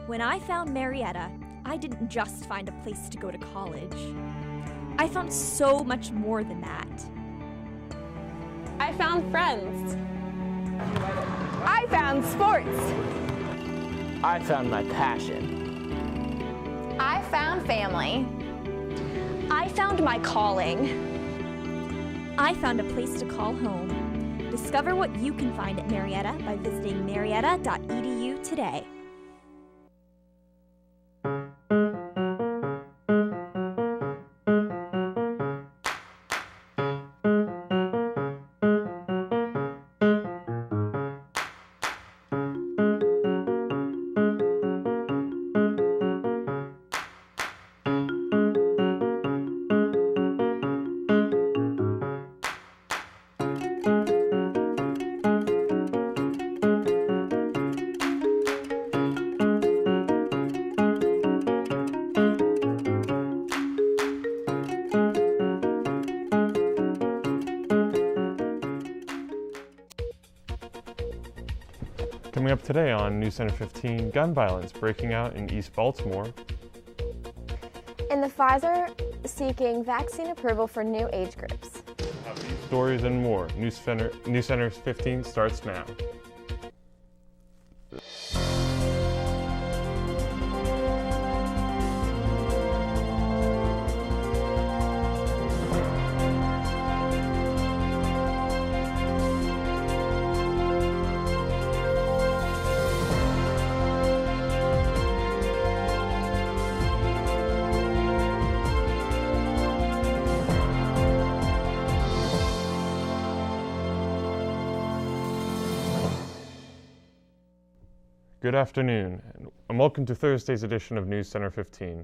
When I found Marietta, I didn't just find a place to go to college. I found so much more than that. I found friends. I found sports. I found my passion. I found family. I found my calling. I found a place to call home. Discover what you can find at Marietta by visiting marietta.edu today. Coming up today on NewsCenter 15, gun violence breaking out in East Baltimore. And the Pfizer seeking vaccine approval for new age groups. These stories and more. NewsCenter 15 starts now. Good afternoon, and welcome to Thursday's edition of NewsCenter 15.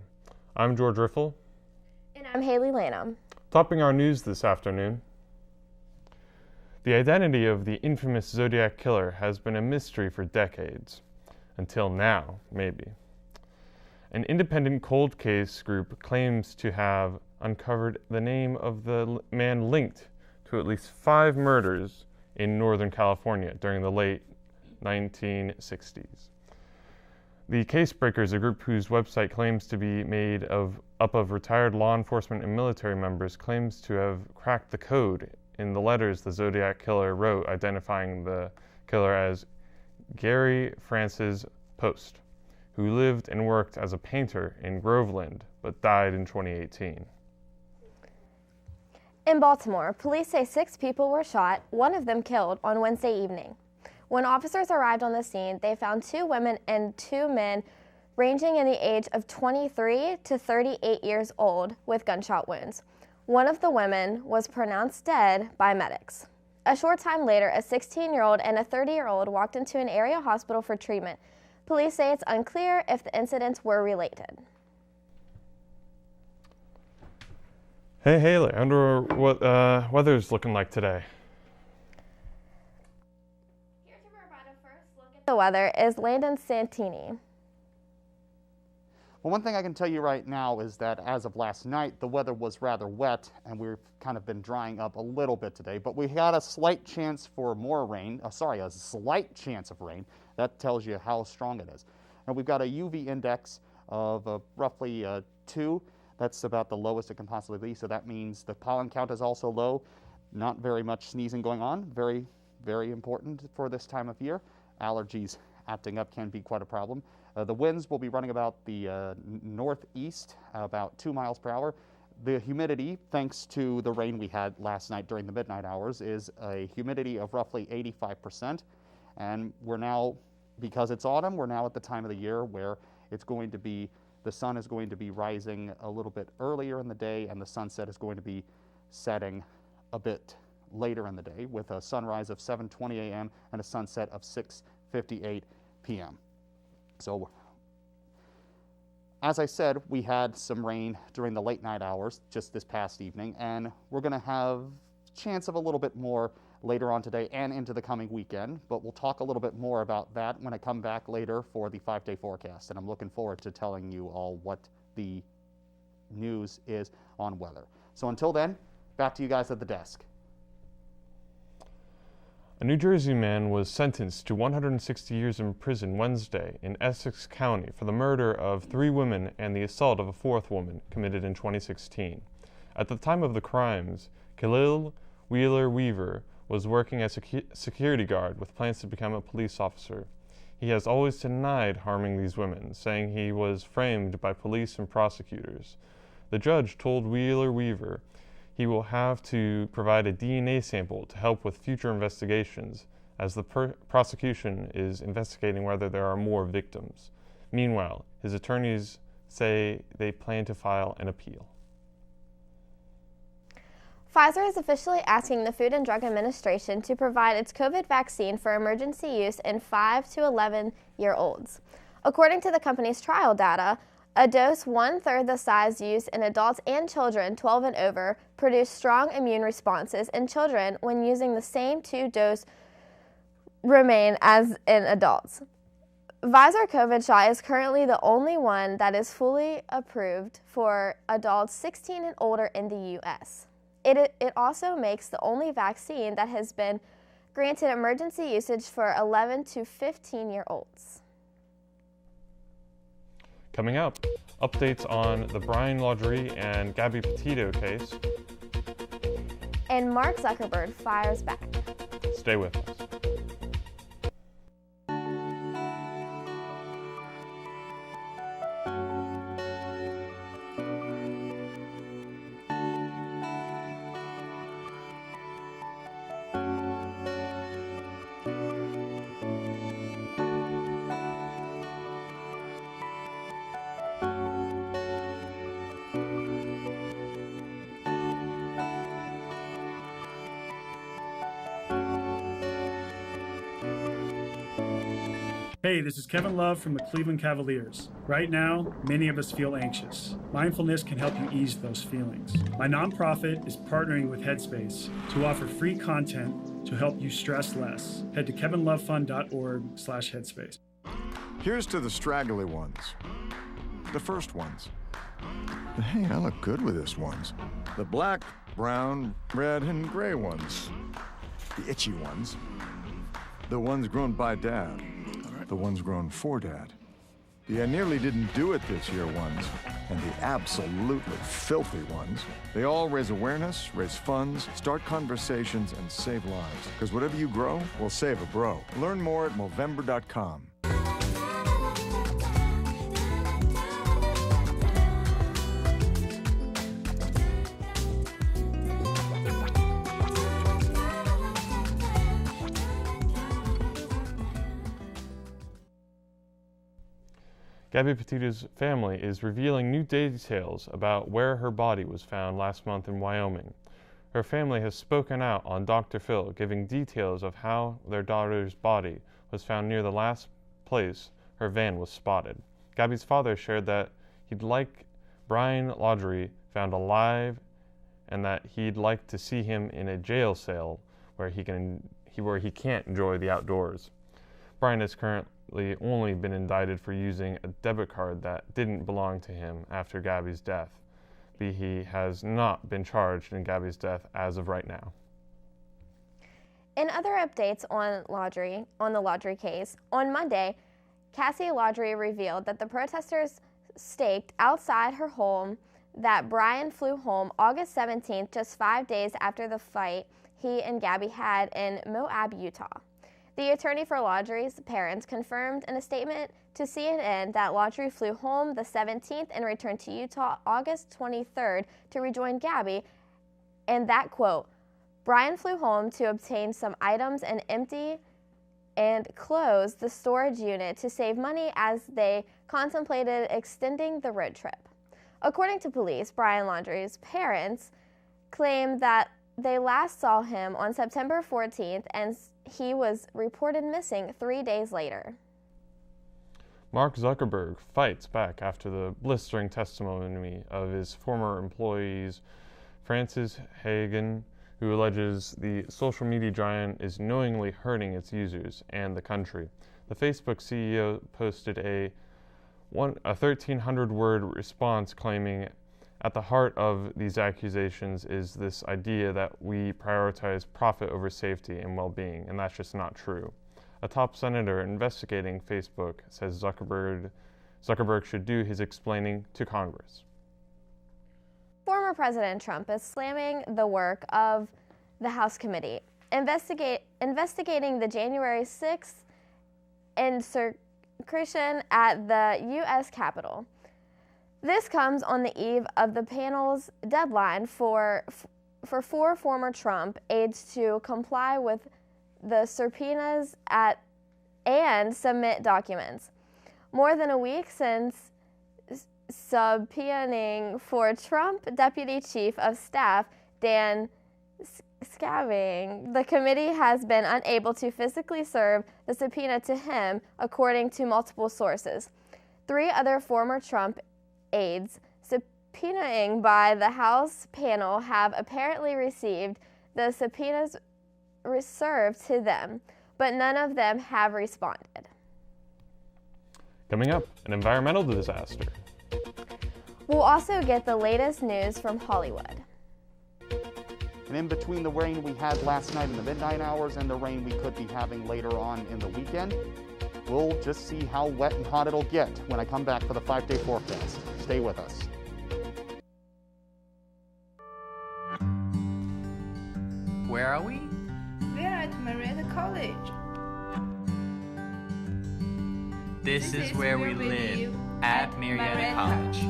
I'm George Riffle. And I'm Haley Lanham. Topping our news this afternoon, the identity of the infamous Zodiac Killer has been a mystery for decades. Until now, maybe. An independent cold case group claims to have uncovered the name of the man linked to at least 5 murders in Northern California during the late 1960s. The Casebreakers, a group whose website claims to be made up of retired law enforcement and military members, claims to have cracked the code in the letters the Zodiac Killer wrote, identifying the killer as Gary Francis Post, who lived and worked as a painter in Groveland, but died in 2018. In Baltimore, police say 6 people were shot, one of them killed, on Wednesday evening. When officers arrived on the scene, they found 2 women and 2 men ranging in the age of 23 to 38 years old with gunshot wounds. One of the women was pronounced dead by medics. A short time later, a 16-year-old and a 30-year-old walked into an area hospital for treatment. Police say it's unclear if the incidents were related. Hey Haley, I wonder what weather's looking like today. The weather is Landon Santini. Well, one thing I can tell you right now is that as of last night, the weather was rather wet, and we've kind of been drying up a little bit today, but we had a slight chance for more rain, a slight chance of rain. That tells you how strong it is. And we've got a UV index of roughly 2. That's about the lowest it can possibly be, so that means the pollen count is also low. Not very much sneezing going on, very, very important for this time of year. Allergies acting up can be quite a problem. The winds will be running about the northeast, about 2 miles per hour. The humidity, thanks to the rain we had last night during the midnight hours, is a humidity of roughly 85%. And we're now, because it's autumn, we're now at the time of the year where it's going to be, the sun is going to be rising a little bit earlier in the day, and the sunset is going to be setting a bit later in the day, with a sunrise of 7:20 a.m. and a sunset of 6:58 p.m. So, as I said, we had some rain during the late night hours just this past evening, and we're going to have a chance of a little bit more later on today and into the coming weekend, but we'll talk a little bit more about that when I come back later for the 5-day forecast, and I'm looking forward to telling you all what the news is on weather. So until then, back to you guys at the desk. A New Jersey man was sentenced to 160 years in prison Wednesday in Essex County for the murder of 3 women and the assault of a 4th woman committed in 2016. At the time of the crimes, Khalil Wheeler Weaver was working as a security guard with plans to become a police officer. He has always denied harming these women, saying he was framed by police and prosecutors. The judge told Wheeler Weaver he will have to provide a DNA sample to help with future investigations, as the prosecution is investigating whether there are more victims. Meanwhile, his attorneys say they plan to file an appeal. Pfizer is officially asking the Food and Drug Administration to provide its COVID vaccine for emergency use in 5 to 11-year-olds. According to the company's trial data, a dose 1/3 the size used in adults and children 12 and over produced strong immune responses in children when using the same 2-dose regimen as in adults. Pfizer COVID shot is currently the only one that is fully approved for adults 16 and older in the U.S. It also makes the only vaccine that has been granted emergency usage for 11 to 15-year-olds. Coming up, updates on the Brian Laundrie and Gabby Petito case. And Mark Zuckerberg fires back. Stay with us. Hey, this is Kevin Love from the Cleveland Cavaliers. Right now, many of us feel anxious. Mindfulness can help you ease those feelings. My nonprofit is partnering with Headspace to offer free content to help you stress less. Head to kevinlovefund.org/headspace. Here's to the straggly ones. The first ones. The hey, I look good with this ones. The black, brown, red, and gray ones. The itchy ones. The ones grown by Dad. The ones grown for Dad. The I nearly didn't do it this year ones, and the absolutely filthy ones. They all raise awareness, raise funds, start conversations, and save lives. Because whatever you grow will save a bro. Learn more at Movember.com. Gabby Petito's family is revealing new details about where her body was found last month in Wyoming. Her family has spoken out on Dr. Phil, giving details of how their daughter's body was found near the last place her van was spotted. Gabby's father shared that he'd like Brian Laundrie found alive and that he'd like to see him in a jail cell where he can't enjoy the outdoors. Brian has currently only been indicted for using a debit card that didn't belong to him after Gabby's death. He has not been charged in Gabby's death as of right now. In other updates on the Laundrie case, on Monday, Cassie Laundrie revealed that the protesters staked outside her home that Brian flew home August 17th, just 5 days after the fight he and Gabby had in Moab, Utah. The attorney for Laundrie's parents confirmed in a statement to CNN that Laundrie flew home the 17th and returned to Utah August 23rd to rejoin Gabby, and that, quote, Brian flew home to obtain some items and empty and close the storage unit to save money as they contemplated extending the road trip. According to police, Brian Laundrie's parents claimed that they last saw him on September 14th and he was reported missing 3 days later. Mark Zuckerberg fights back after the blistering testimony of his former employees, Frances Haugen, who alleges the social media giant is knowingly hurting its users and the country. The Facebook CEO posted a 1,300-word response claiming, At the heart of these accusations is this idea that we prioritize profit over safety and well-being, and that's just not true. A top senator investigating Facebook says Zuckerberg should do his explaining to Congress. Former President Trump is slamming the work of the House committee investigating the January 6th insurrection at the U.S. Capitol. This comes on the eve of the panel's deadline for 4 former Trump aides to comply with the subpoenas and submit documents. More than a week since subpoenaing for Trump Deputy Chief of Staff Dan Scavenge, the committee has been unable to physically serve the subpoena to him, according to multiple sources. 3 other former Trump aides subpoenaing by the House panel have apparently received the subpoenas served to them, but none of them have responded. Coming up, an environmental disaster. We'll also get the latest news from Hollywood. And in between the rain we had last night in the midnight hours and the rain we could be having later on in the weekend, we'll just see how wet and hot it'll get when I come back for the 5-day forecast. Stay with us. Where are we? We're at Marietta College. This is where we live at Marietta College.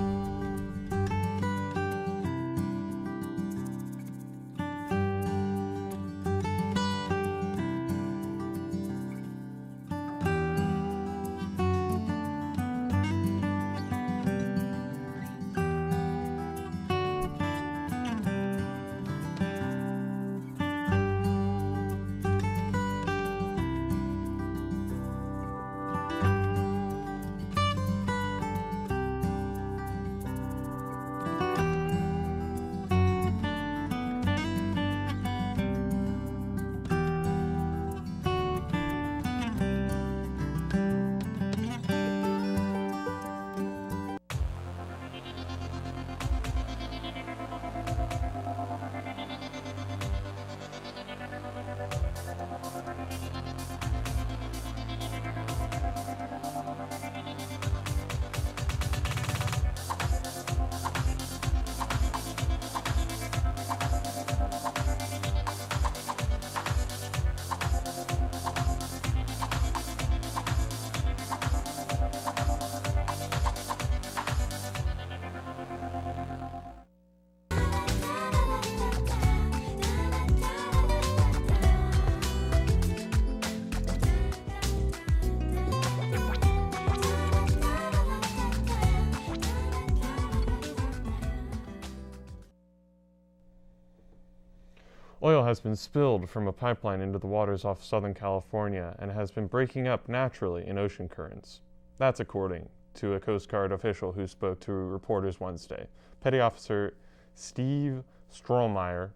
Oil has been spilled from a pipeline into the waters off Southern California and has been breaking up naturally in ocean currents. That's according to a Coast Guard official who spoke to reporters Wednesday. Petty Officer Steve Strohmeyer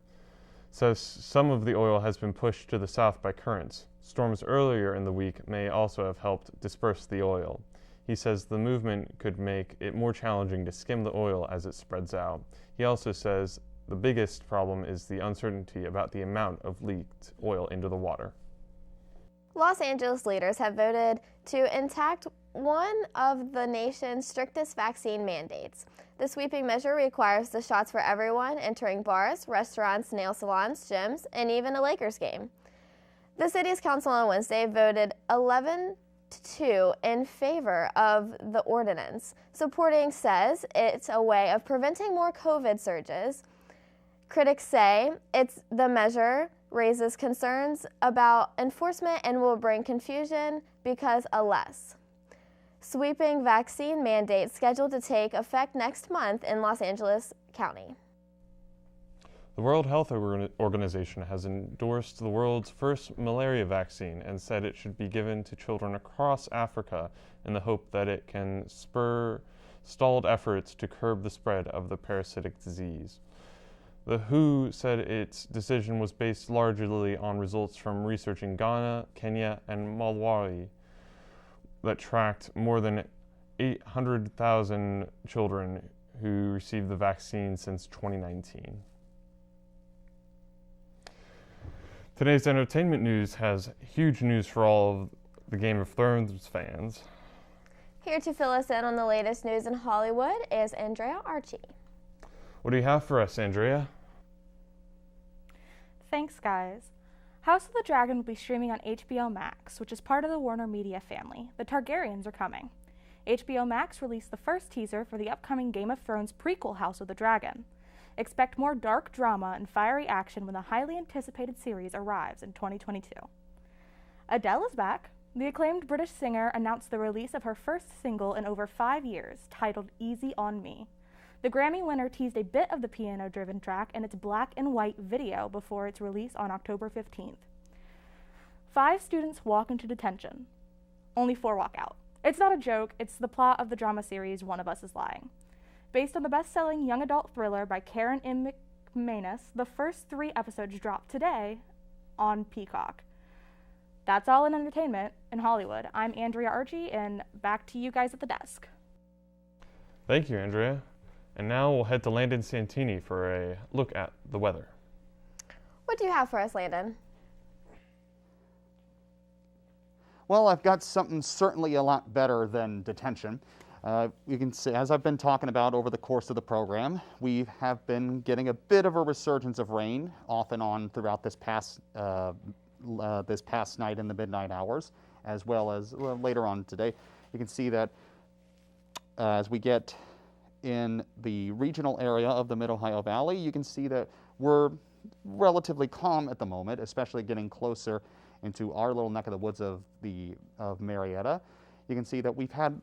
says some of the oil has been pushed to the south by currents. Storms earlier in the week may also have helped disperse the oil. He says the movement could make it more challenging to skim the oil as it spreads out. He also says the biggest problem is the uncertainty about the amount of leaked oil into the water. Los Angeles leaders have voted to enact one of the nation's strictest vaccine mandates. The sweeping measure requires the shots for everyone entering bars, restaurants, nail salons, gyms, and even a Lakers game. The city's council on Wednesday voted 11-2 in favor of the ordinance. Supporting says it's a way of preventing more COVID surges. Critics say the measure raises concerns about enforcement and will bring confusion because a less sweeping vaccine mandate scheduled to take effect next month in Los Angeles County. The World Health Organization has endorsed the world's first malaria vaccine and said it should be given to children across Africa in the hope that it can spur stalled efforts to curb the spread of the parasitic disease. The WHO said its decision was based largely on results from research in Ghana, Kenya, and Malawi that tracked more than 800,000 children who received the vaccine since 2019. Today's entertainment news has huge news for all of the Game of Thrones fans. Here to fill us in on the latest news in Hollywood is Andrea Archie. What do you have for us, Andrea? Thanks, guys. House of the Dragon will be streaming on HBO Max, which is part of the Warner Media family. The Targaryens are coming. HBO Max released the first teaser for the upcoming Game of Thrones prequel House of the Dragon. Expect more dark drama and fiery action when the highly anticipated series arrives in 2022. Adele is back. The acclaimed British singer announced the release of her first single in over 5 years, titled Easy on Me. The Grammy winner teased a bit of the piano-driven track in its black and white video before its release on October 15th. 5 students walk into detention. Only 4 walk out. It's not a joke, it's the plot of the drama series One of Us is Lying. Based on the best-selling young adult thriller by Karen M. McManus, the first 3 episodes dropped today on Peacock. That's all in entertainment in Hollywood. I'm Andrea Archie, and back to you guys at the desk. Thank you, Andrea. And now we'll head to Landon Santini for a look at the weather. What do you have for us, Landon? Well, I've got something certainly a lot better than detention. You can see, as I've been talking about over the course of the program, we have been getting a bit of a resurgence of rain off and on throughout this past night in the midnight hours, as well as later on today. You can see that as we get in the regional area of the Mid-Ohio Valley, you can see that we're relatively calm at the moment, especially getting closer into our little neck of the woods of Marietta. You can see that we've had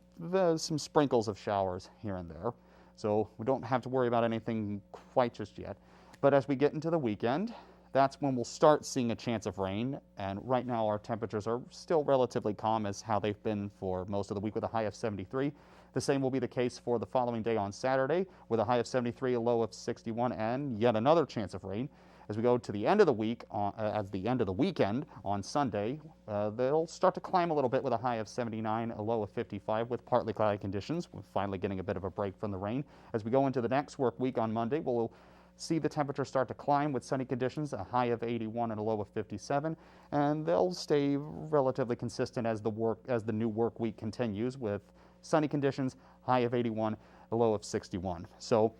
some sprinkles of showers here and there, so we don't have to worry about anything quite just yet. But as we get into the weekend, that's when we'll start seeing a chance of rain, and right now our temperatures are still relatively calm as how they've been for most of the week with a high of 73. The same will be the case for the following day on Saturday with a high of 73, a low of 61, and yet another chance of rain. As we go to the end of the week, at the end of the weekend on Sunday, they'll start to climb a little bit with a high of 79, a low of 55 with partly cloudy conditions. We're finally getting a bit of a break from the rain. As we go into the next work week on Monday, we'll see the temperature start to climb with sunny conditions, a high of 81 and a low of 57, and they'll stay relatively consistent as the new work week continues with sunny conditions, high of 81, a low of 61. So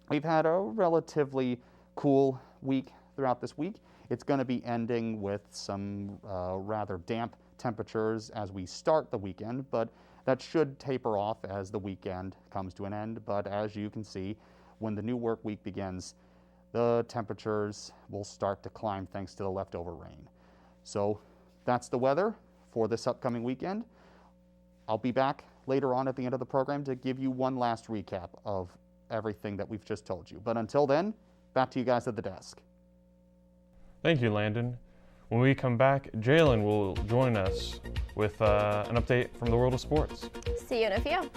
we've had a relatively cool week throughout this week. It's going to be ending with some rather damp temperatures as we start the weekend, but that should taper off as the weekend comes to an end. But as you can see, when the new work week begins, the temperatures will start to climb thanks to the leftover rain. So that's the weather for this upcoming weekend. I'll be back later on at the end of the program to give you one last recap of everything that we've just told you. But until then, back to you guys at the desk. Thank you, Landon. When we come back, Jalen will join us with an update from the world of sports. See you in a few.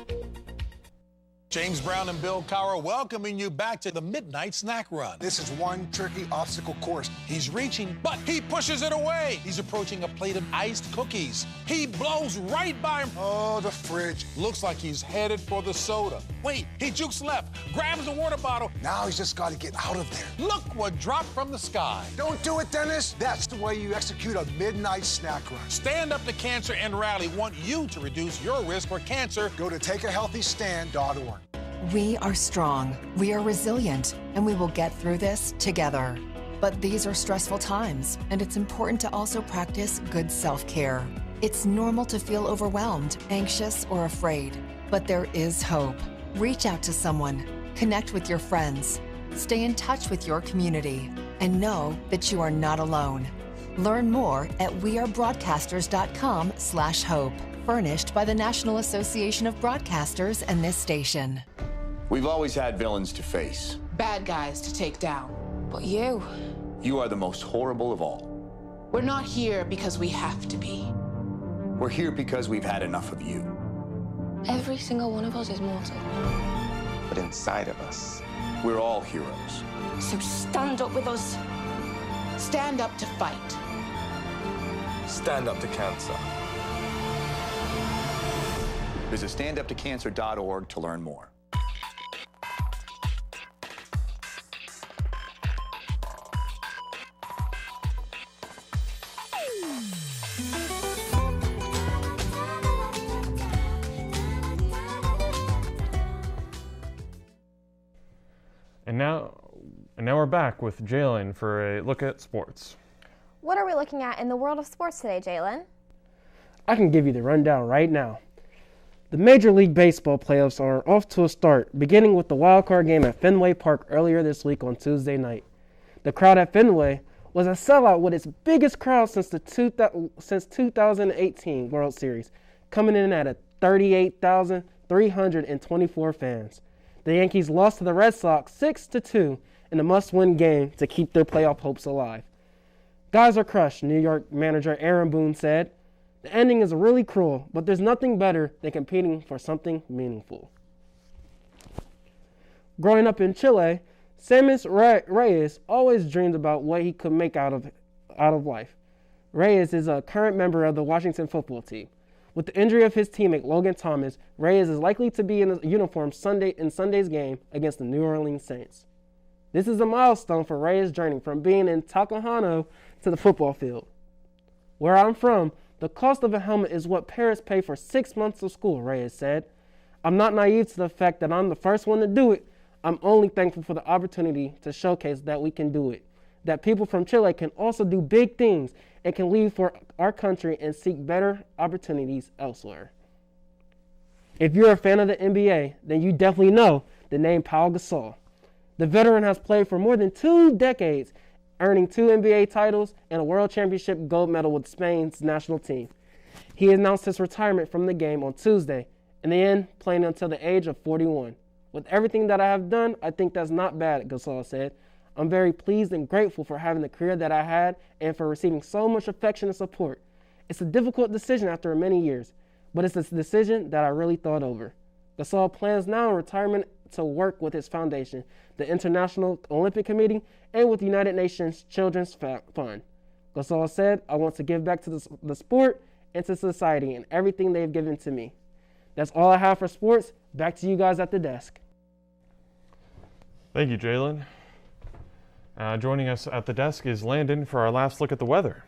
James Brown and Bill Cowher welcoming you back to the Midnight Snack Run. This is one tricky obstacle course. He's reaching, but he pushes it away. He's approaching a plate of iced cookies. He blows right by him. Oh, the fridge. Looks like he's headed for the soda. Wait, he jukes left, grabs the water bottle. Now he's just got to get out of there. Look what dropped from the sky. Don't do it, Dennis. That's the way you execute a Midnight Snack Run. Stand Up to Cancer and Rally want you to reduce your risk for cancer. Go to takeahealthystand.org. We are strong, we are resilient, and we will get through this together. But these are stressful times, and it's important to also practice good self-care. It's normal to feel overwhelmed, anxious, or afraid, but there is hope. Reach out to someone, connect with your friends, stay in touch with your community, and know that you are not alone. Learn more at wearebroadcasters.com/hope, furnished by the National Association of Broadcasters and this station. We've always had villains to face. Bad guys to take down. But you are the most horrible of all. We're not here because we have to be. We're here because we've had enough of you. Every single one of us is mortal. But inside of us, we're all heroes. So stand up with us. Stand up to fight. Stand up to cancer. Visit standuptocancer.org to learn more. And now we're back with Jalen for a look at sports. What are we looking at in the world of sports today, Jalen? I can give you the rundown right now. The Major League Baseball playoffs are off to a start, beginning with the wild card game at Fenway Park earlier this week on Tuesday night. The crowd at Fenway was a sellout with its biggest crowd since 2018 World Series, coming in at 38,324 fans. The Yankees lost to the Red Sox 6-2 in a must-win game to keep their playoff hopes alive. Guys are crushed, New York manager Aaron Boone said. The ending is really cruel, but there's nothing better than competing for something meaningful. Growing up in Chile, Samus Reyes always dreamed about what he could make out of life. Reyes is a current member of the Washington football team. With the injury of his teammate Logan Thomas, Reyes is likely to be in a uniform in Sunday's game against the New Orleans Saints. This is a milestone for Reyes' journey from being in Talcahuano to the football field. Where I'm from, the cost of a helmet is what parents pay for 6 months of school, Reyes said. I'm not naive to the fact that I'm the first one to do it. I'm only thankful for the opportunity to showcase that we can do it, that people from Chile can also do big things and can leave for our country and seek better opportunities elsewhere. If you're a fan of the NBA, then you definitely know the name Pau Gasol. The veteran has played for more than 2 decades, earning 2 NBA titles and a World Championship gold medal with Spain's national team. He announced his retirement from the game on Tuesday, in the end playing until the age of 41. With everything that I have done, I think that's not bad, Gasol said. I'm very pleased and grateful for having the career that I had and for receiving so much affection and support. It's a difficult decision after many years, but it's a decision that I really thought over. Gasol plans now in retirement to work with his foundation, the International Olympic Committee, and with the United Nations Children's Fund. Gasol said, I want to give back to the sport and to society and everything they've given to me. That's all I have for sports. Back to you guys at the desk. Thank you, Jalen. Joining us at the desk is Landon for our last look at the weather.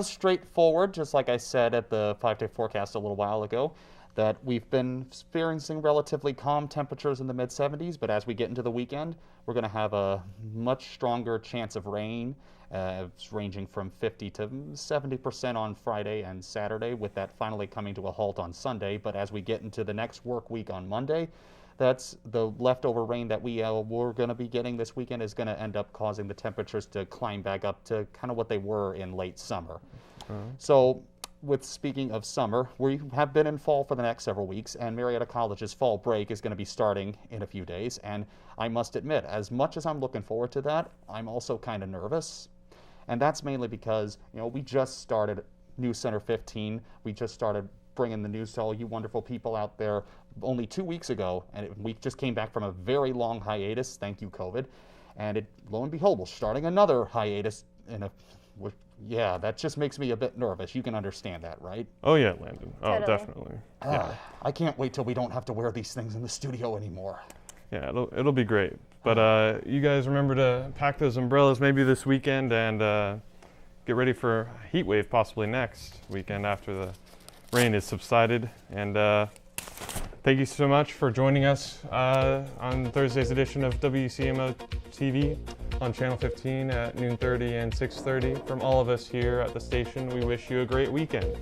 Straightforward, just like I said at the 5-day forecast a little while ago, that we've been experiencing relatively calm temperatures in the mid-70s, but as we get into the weekend, we're going to have a much stronger chance of rain. It's ranging from 50 to 70% on Friday and Saturday, with that finally coming to a halt on Sunday. But as we get into the next work week on Monday, that's the leftover rain that we're going to be getting this weekend is going to end up causing the temperatures to climb back up to kind of what they were in late summer. So speaking of summer, we have been in fall for the next several weeks, and Marietta College's fall break is going to be starting in a few days. And I must admit, as much as I'm looking forward to that, I'm also kind of nervous. And that's mainly because, we just started NewsCenter 15. We just started bringing the news to all you wonderful people out there only 2 weeks ago, and we just came back from a very long hiatus. Thank you, COVID. And lo and behold, we're starting another hiatus yeah, that just makes me a bit nervous. You can understand that, right? Oh yeah, Landon. Oh, Totally. definitely. Yeah. I can't wait till we don't have to wear these things in the studio anymore. Yeah, it'll be great. But you guys remember to pack those umbrellas maybe this weekend and get ready for a heat wave possibly next weekend after the rain is subsided. And thank you so much for joining us on Thursday's edition of WCMO TV on Channel 15 at noon 30 and 6:30. From all of us here at the station, we wish you a great weekend.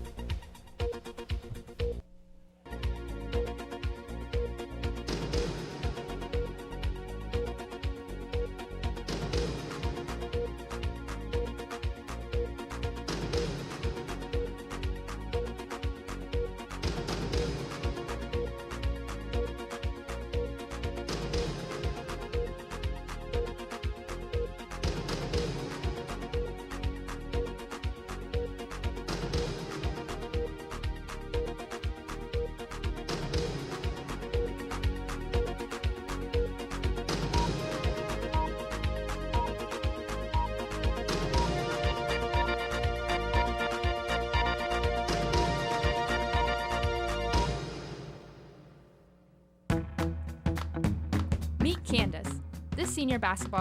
Meet Candace. This senior basketball